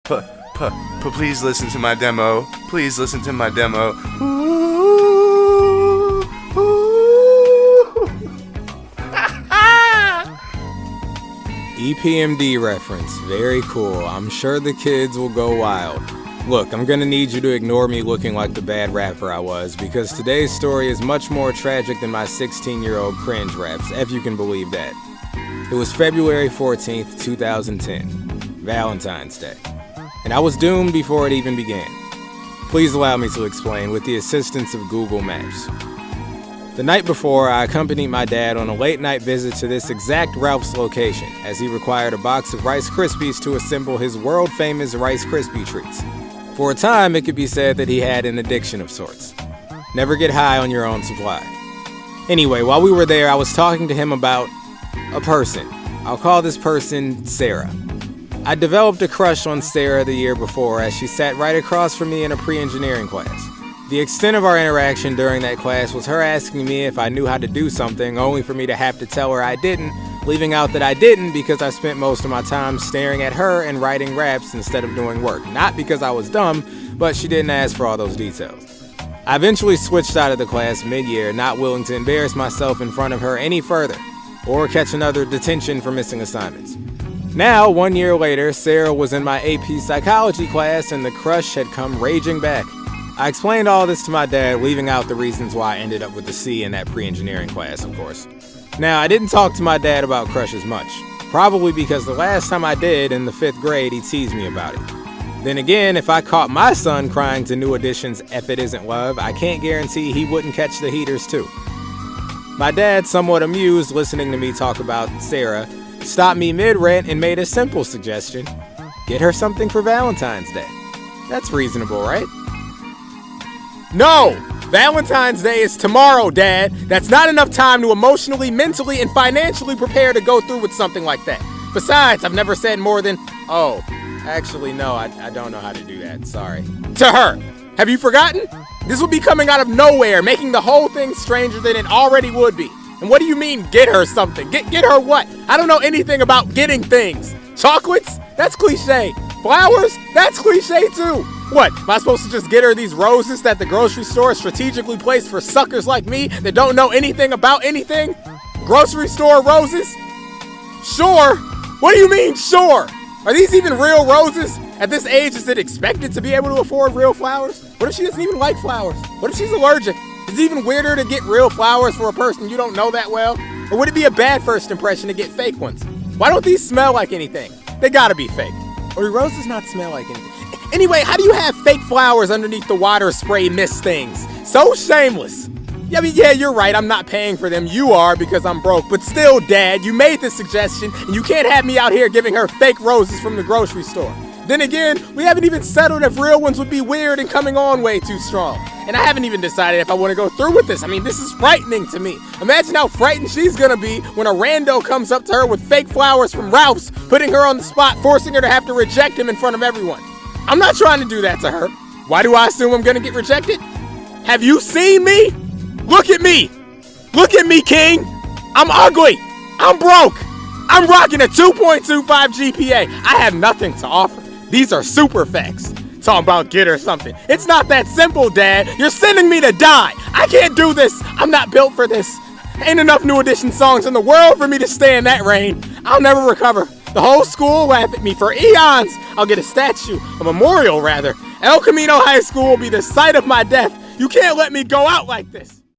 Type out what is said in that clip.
Please listen to my demo. Please listen to my demo. Ooh, ooh. EPMD reference. Very cool. I'm sure the kids will go wild. Look, I'm gonna need you to ignore me looking like the bad rapper I was, because today's story is much more tragic than my 16-year-old cringe raps, if you can believe that. It was February 14th, 2010, Valentine's Day, and I was doomed before it even began. Please allow me to explain with the assistance of Google Maps. The night before, I accompanied my dad on a late-night visit to this exact Ralph's location, as he required a box of Rice Krispies to assemble his world-famous Rice Krispie treats. For a time, it could be said that he had an addiction of sorts. Never get high on your own supply. Anyway, while we were there, I was talking to him about a person. I'll call this person Sarah. I developed a crush on Sarah the year before, as she sat right across from me in a pre-engineering class. The extent of our interaction during that class was her asking me if I knew how to do something, only for me to have to tell her I didn't, leaving out that I didn't because I spent most of my time staring at her and writing raps instead of doing work. Not because I was dumb, but she didn't ask for all those details. I eventually switched out of the class mid-year, not willing to embarrass myself in front of her any further, or catch another detention for missing assignments. Now, 1 year later, Sarah was in my AP psychology class and the crush had come raging back. I explained all this to my dad, leaving out the reasons why I ended up with a C in that pre-engineering class, of course. Now, I didn't talk to my dad about crushes much, probably because the last time I did, in the 5th grade, he teased me about it. Then again, if I caught my son crying to New Edition's If It Isn't Love, I can't guarantee he wouldn't catch the heaters too. My dad, somewhat amused listening to me talk about Sarah, stopped me mid-rant and made a simple suggestion. Get her something for Valentine's Day. That's reasonable, right? No! Valentine's Day is tomorrow, Dad. That's not enough time to emotionally, mentally, and financially prepare to go through with something like that. Besides, I've never said more than, oh, actually, no, I don't know how to do that, sorry. To her. Have you forgotten? This will be coming out of nowhere, making the whole thing stranger than it already would be. And what do you mean, get her something? Get her what? I don't know anything about getting things. Chocolates? That's cliche. Flowers? That's cliche too. What, am I supposed to just get her these roses that the grocery store strategically placed for suckers like me that don't know anything about anything? Grocery store roses? Sure. What do you mean, sure? Are these even real roses? At this age, is it expected to be able to afford real flowers? What if she doesn't even like flowers? What if she's allergic? Is it even weirder to get real flowers for a person you don't know that well? Or would it be a bad first impression to get fake ones? Why don't these smell like anything? They gotta be fake. Or do roses not smell like anything? Anyway, how do you have fake flowers underneath the water spray mist things? So shameless. Yeah, you're right, I'm not paying for them. You are, because I'm broke. But still, Dad, you made the suggestion, and you can't have me out here giving her fake roses from the grocery store. Then again, we haven't even settled if real ones would be weird and coming on way too strong. And I haven't even decided if I want to go through with this. I mean, this is frightening to me. Imagine how frightened she's gonna be when a rando comes up to her with fake flowers from Ralph's, putting her on the spot, forcing her to have to reject him in front of everyone. I'm not trying to do that to her. Why do I assume I'm gonna get rejected? Have you seen me? Look at me! Look at me, King! I'm ugly! I'm broke! I'm rocking a 2.25 GPA. I have nothing to offer. These are super facts. Talking about get her something. It's not that simple, Dad. You're sending me to die. I can't do this. I'm not built for this. Ain't enough New Edition songs in the world for me to stay in that rain. I'll never recover. The whole school will laugh at me for eons. I'll get a statue, a memorial rather. El Camino High School will be the site of my death. You can't let me go out like this.